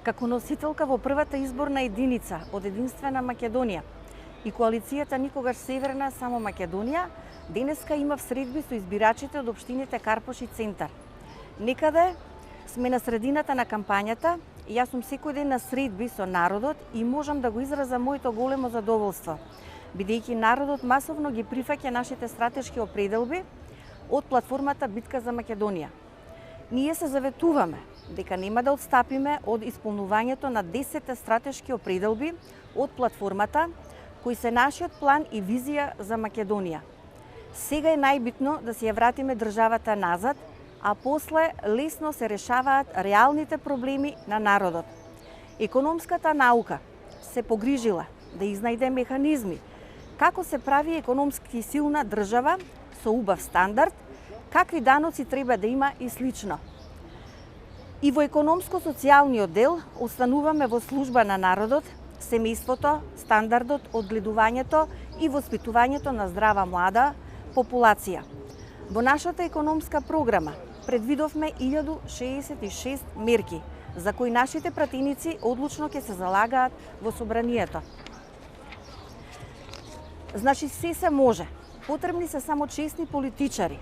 Како носителка во првата изборна единица од Единствена Македонија и коалицијата Никогаш Северна, само Македонија, денеска имав средби со избирачите од општините Карпош и Центар. Некаде сме на средината на кампањата и јас сум секој ден на средби со народот и можам да го изразам моето големо задоволство, бидејќи народот масовно ги прифаќа нашите стратешки определби од платформата Битка за Македонија. Ние се заветуваме дека нема да отстапиме од исполнувањето на 10 стратешки определби од платформата, кои се нашиот план и визија за Македонија. Сега е најбитно да си ја вратиме државата назад, а после лесно се решаваат реалните проблеми на народот. Економската наука се погрижила да изнајде механизми како се прави економски силна држава со убав стандард, какви даноци треба да има и слично. И во економско-социјалниот дел остануваме во служба на народот, семејството, стандардот, одгледувањето и воспитувањето на здрава млада популација. Во нашата економска програма предвидовме 1066 мерки, за кои нашите пратеници одлучно ќе се залагаат во собранието. Значи се може. Потребни се само честни политичари.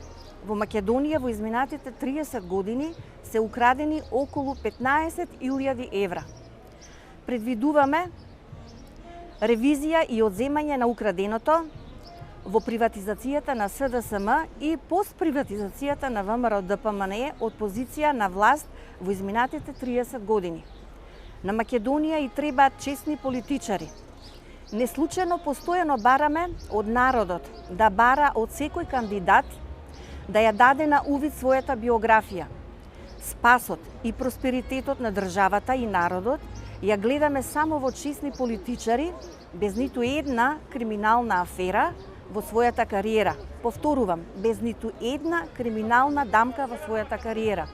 Во Македонија во изминатите 30 години се украдени околу 15.000 евра. Предвидуваме ревизија и одземање на украденото во приватизацијата на СДСМ и постприватизацијата на ВМРО ДПМНЕ од позиција на власт во изминатите 30 години. На Македонија и требаат честни политичари. Неслучајно постојано бараме од народот да бара од секој кандидат да ја даде на увид својата биографија. Спасот и просперитетот на државата и народот ја гледаме само во честни политичари, без ниту една криминална афера во својата кариера. Повторувам, без ниту една криминална дамка во својата кариера.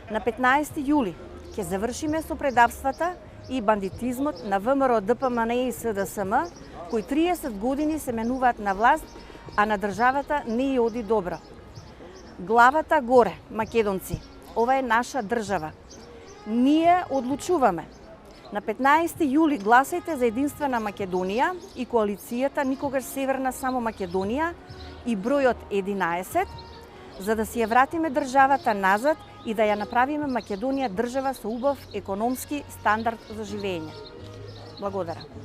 На 15 јули ќе завршиме со предавствата и бандитизмот на ВМРО ДПМНЕ и СДСМ, кои 30 години се менуваат на власт, а на државата не ја оди добро. Главата горе, македонци, ова е наша држава. Ние одлучуваме. На 15 јули гласајте за Единствена Македонија и коалицијата Никогаш Северна, само Македонија и бројот 11, за да си ја вратиме државата назад и да ја направиме Македонија држава со убав економски стандард за живење. Благодарам.